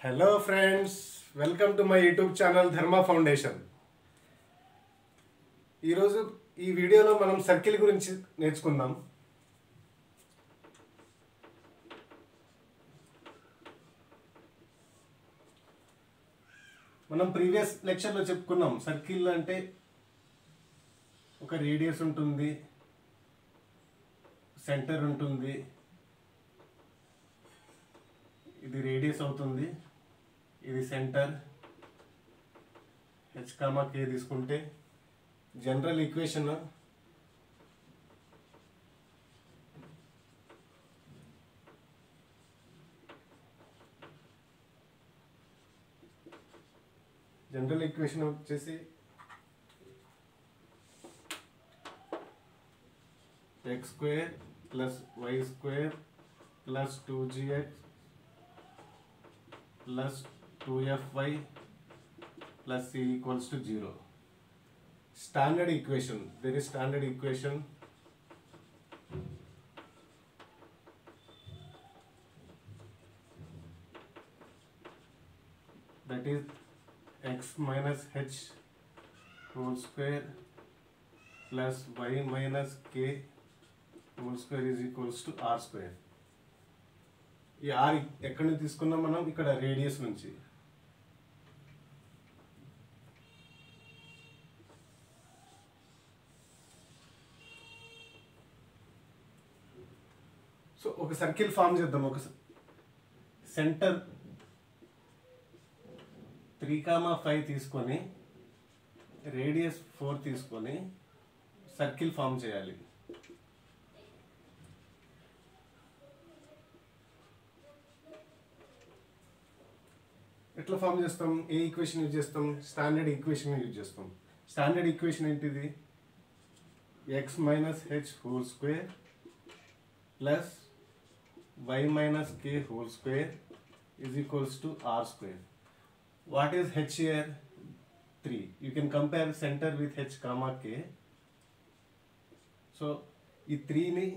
Hello friends, welcome to my YouTube channel ధర్మ foundation. ఈరోజు ఈ వీడియోలో మనం సర్కిల్ గురించి నేర్చుకుందాం. మనం ప్రీవియస్ లెక్చర్లో చెప్పుకున్నాం, సర్కిల్ అంటే ఒక రేడియస్ ఉంటుంది, సెంటర్ ఉంటుంది, ఇది రేడియస్ అవుతుంది, ఇది సెంటర్ హెచ్ కామా కే తీసుకుంటే జనరల్ ఈక్వేషన్ వచ్చేసి x square plus y square plus 2gx plus 2fy plus c equals to 0. Standard equation. There is standard equation. That is x minus h whole square plus y minus k whole square is equals to r square. ఈ are ఎక్కడి నుంచి తీసుకున్నాం మనం? ఇక్కడ radius నుంచి. So ఒక circle form చేద్దాం. ఒక సెంటర్ 3,5 తీసుకొని రేడియస్ 4 తీసుకొని సర్కిల్ ఫామ్ చేయాలి. ఎట్లా ఫామ్ చేస్తాం? ఏ ఈక్వేషన్ యూజ్ చేస్తాం? స్టాండర్డ్ ఈక్వేషన్ యూజ్ చేస్తాం. స్టాండర్డ్ ఈక్వేషన్ ఏంటిది? X minus h whole square plus y minus k whole square is equals to r square. What is h here? 3. You can compare centre with h comma k. So ఈ 3ని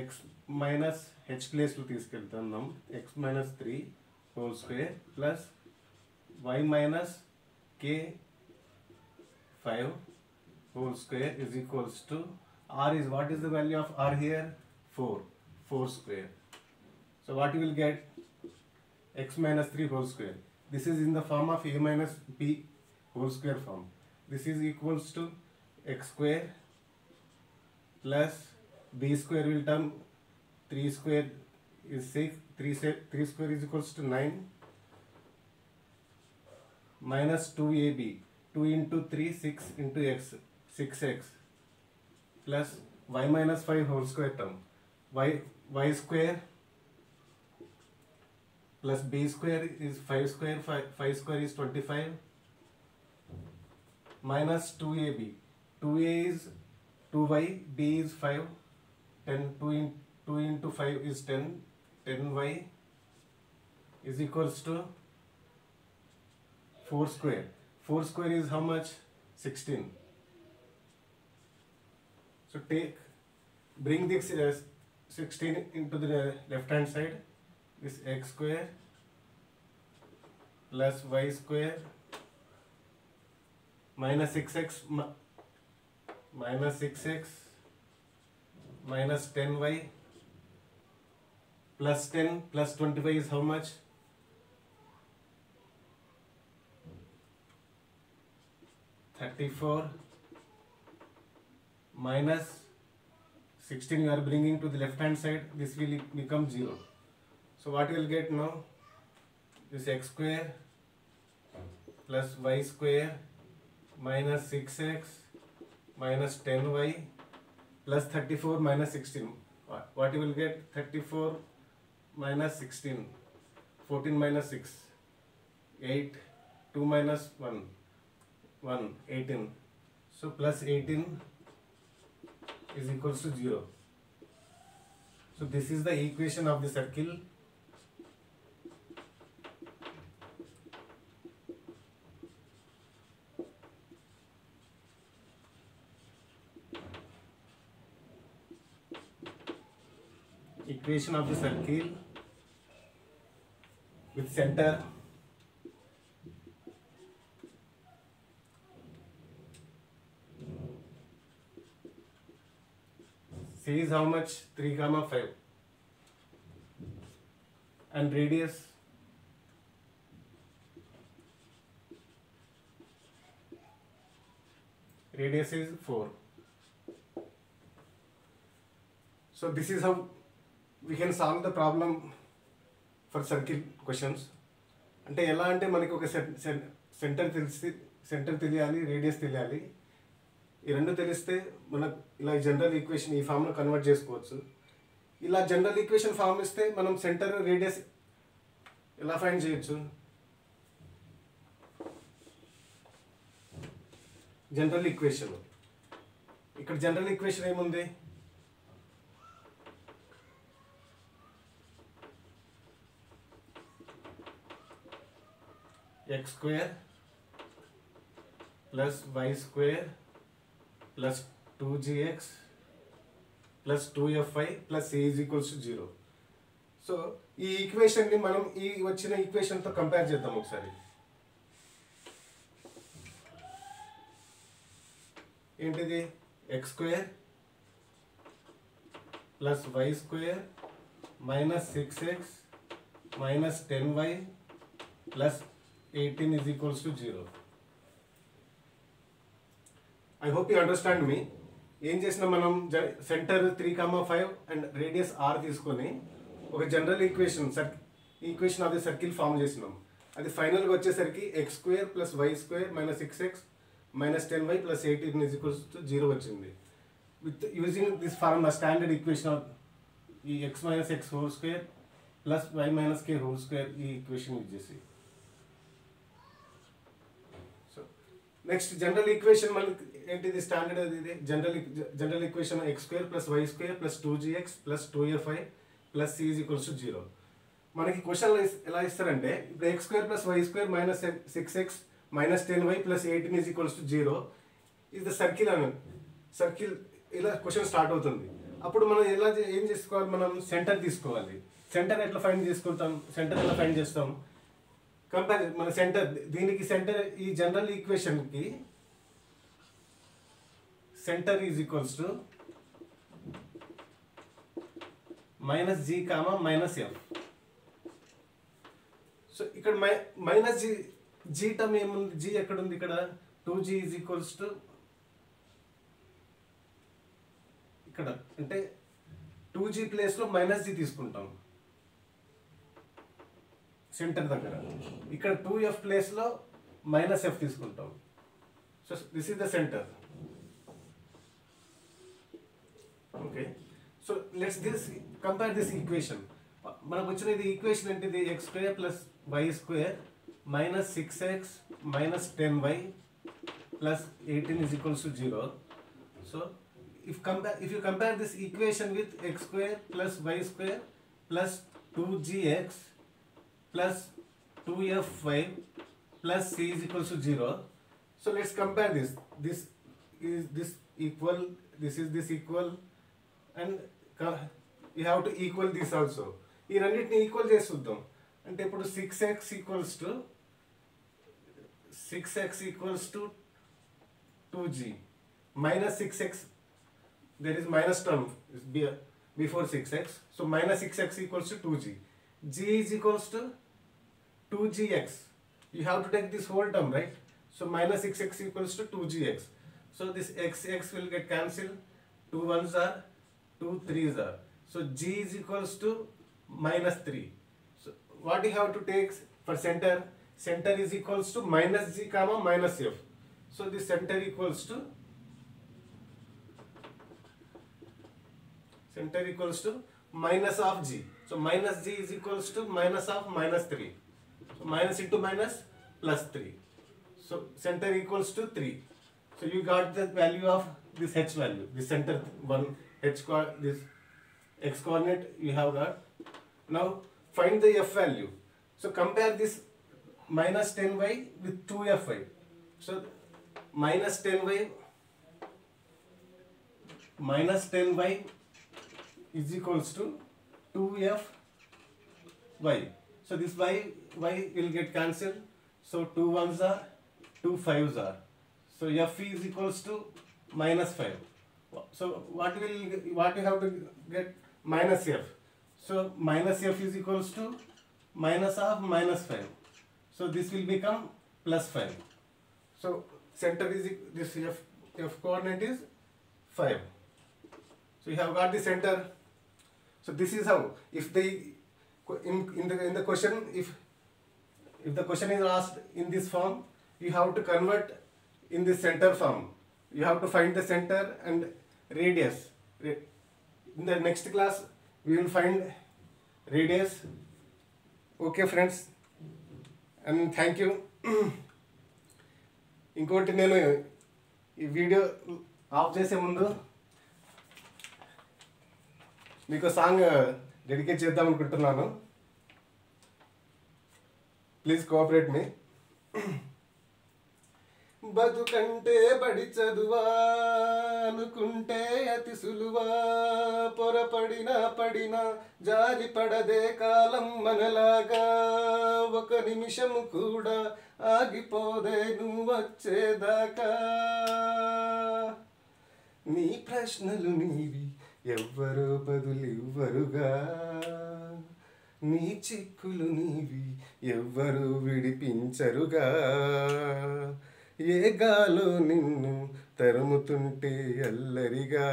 x minus h ప్లేస్లో తీసుకెళ్తున్నాం. X minus 3 whole square plus y minus k 5 whole square is equals to r is, what is the value of r here? 4 square. So what you will get? X minus 3 whole square. This is in the form of a minus b whole square form. This is equals to x square plus b square will turn 3 square is 6. 3 square is equals to 9 minus 2ab. 2 into 3, 6 into x, 6x plus y minus 5 whole square term. Y square plus b square is 5 square. 5 square is 25 minus 2ab. 2a is 2y, b is 5, 10. 2 into 5 is 10. 10y is equals to 4 square. 4 square is how much? 16. So bring this 16 into the left hand side. This x square plus y square minus 6x minus 10y plus 10 plus 25 is how much? 34 minus 16 you are bringing to the left hand side. This will become 0. So what you will get now? This x square plus y square minus 6x minus 10y plus 34 minus 16. What you will get? 34 minus 16, 14 minus 6, 8, 2 minus 1, 18. So plus 18 is equals to 0. So this is the equation of the circle. Equation of the circle with center C is how much? 3 comma 5. And radius is 4. So this is how we can solve the problem for circle questions. అంటే ఎలా అంటే మనకి ఒక centre తెలియాలి, radius తెలియాలి. ఈ రెండు తెలిస్తే మనకు ఇలా జనరల్ ఈక్వేషన్ ఈ ఫామ్లో కన్వర్ట్ చేసుకోవచ్చు. ఇలా జనరల్ ఈక్వేషన్ ఫామ్ ఇస్తే మనం సెంటర్ రేడియస్ ఎలా ఫైండ్ చేయొచ్చు? జనరల్ ఈక్వేషన్, ఇక్కడ జనరల్ ఈక్వేషన్ ఏముంది? x square plus y square plus 2gx plus 2fy plus a is equals to 0. So ఈ ఈక్వేషన్ని మనం ఈ వచ్చిన ఈక్వేషన్తో కంపేర్ చేద్దాం ఒకసారి. ఏంటిది? x square plus y square minus 6x minus 10y plus 18 is equals to 0. I hope you understand me. ఏం చేసినా మనం సెంటర్ 3,5 అండ్ రేడియస్ r తీసుకొని ఒక జనరల్ ఈక్వేషన్ అదే సర్కిల్ ఫామ్ చేసినాం. అది ఫైనల్గా వచ్చేసరికి x square plus y square minus 6x minus 10y plus 18 is equals to 0 వచ్చింది. With using this formula, standard equation of ఈ x minus x whole square plus y minus k whole square ఈ equation use చేసి. Next general equation మనకి ఏంటిది? Standard ఇది general equation x square plus y square plus 2gx plus 2fy plus c is equals to 0. మనకి question ఎలా ఇస్తారంటే ఇప్పుడు x square plus y square minus 6x minus 10y plus 18 is equals to 0 is the circle ఇలా question start అవుతుంది. అప్పుడు మనం ఏం చేసుకోవాలి? మనం సెంటర్ తీసుకోవాలి. సెంటర్ ఎట్లా ఫైండ్ చేసుకుంటాం? సెంటర్ ఎలా ఫైండ్ చేస్తాం? కంపేర్ మన సెంటర్, దీనికి సెంటర్ ఈ జనరల్ ఈక్వేషన్కి centre is equals to minus g comma minus f. So ఇక్కడ మైనస్ జీ టర్మ్ ఏముంది? జీ ఎక్కడ ఉంది? ఇక్కడ 2g ఈజ్ ఈక్వల్స్ టు ఇక్కడ అంటే 2g ప్లేస్లో మైనస్ జీ తీసుకుంటాం సెంటర్ దగ్గర. ఇక్కడ 2f ప్లేస్లో మైనస్ ఎఫ్ తీసుకుంటాం. So this is the centre. Okay, so let's compare this equation. మనకు వచ్చిన ఇది ఈక్వేషన్ ఏంటిది? x square plus y square minus 6x minus 10y plus 18 is equals to 0. So if you compare this equation with x square plus y square plus 2gx plus 2fy plus c is equals to 0. So let's compare this. This is this equal, this is this equal, and you have to equal this also. ఈ రెండింటిని equal చేసి చూద్దాం. అంటే ఇప్పుడు 6x equals to 2g minus 6x, there is minus term before 6x, so minus 6x equals to 2g. G is equals to 2gx. You have to take this whole term, right? So minus 6x equals to 2gx. So this x will get cancelled. 2 1s are, 2 3s are. So g is equals to minus 3. So what you have to take for center? Center is equals to minus g comma minus f. So this center equals to minus of g. So minus g is equals to minus of minus 3. So minus into minus plus 3. So center equals to 3. So you got the value of this h value. This center one this x coordinate you have got. Now find the f value. So compare this minus 10y with 2fy. So minus 10y is equals to 2fy. So this y will get cancelled. So 2 1s are, 2 5s are. So f is equals to minus 5. So what you have to get? Minus f. So minus f is equals to minus of minus 5. So this will become plus 5. So center is this f coordinate is 5. So you have got the center. So this is how, if the in the question, if the question is asked in this form, you have to convert in the center form. You have to find the center and radius. In the next class we will find radius. Okay friends, and thank you. ఇంకోటి నేను ఈ video of చేసే ముందు మీకు song dedicate చేద్దాం అనుకుంటున్నాను. Please cooperate మీ. బతుకంటే బడి చదువా అనుకుంటే అతి సులువా, పడినా జారి పడదే కాలం మనలాగా, ఒక నిమిషము కూడా ఆగిపోదే నువ్వు వచ్చేదాకా. నీ ప్రశ్నలు నీవి ఎవ్వరో బదులివ్వరుగా, నీ చిక్కులు నీవి ఎవ్వరూ విడిపించరుగా, ఏ గాలో నిన్ను తరుముతుంటే అల్లరిగా,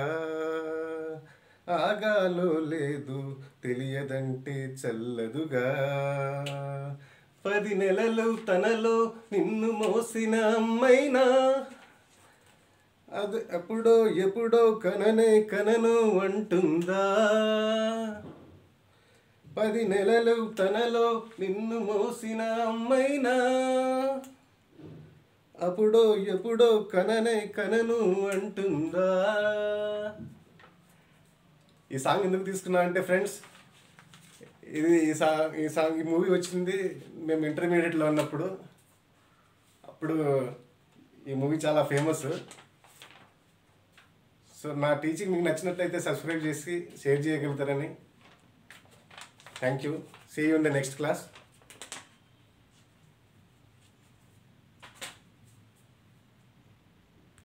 ఆగాలో లేదు తెలియదంటే చల్లదుగా, 10 నెలలు తనలో నిన్ను మోసిన అమ్మైనా, అది ఎప్పుడో కనను అంటుందా, 10 నెలలు తనలో నిన్ను మోసిన అమ్మైనా, ఎప్పుడో కనను అంటుందా. ఈ సాంగ్ ఎందుకు తీసుకున్నా అంటే ఫ్రెండ్స్, ఈ మూవీ వచ్చింది మేము ఇంటర్మీడియట్లో ఉన్నప్పుడు. అప్పుడు ఈ మూవీ చాలా ఫేమస్. సో నా టీచింగ్ మీకు నచ్చినట్లయితే సబ్స్క్రైబ్ చేసి షేర్ చేయగలుగుతారని. Thank you. See you in the next class.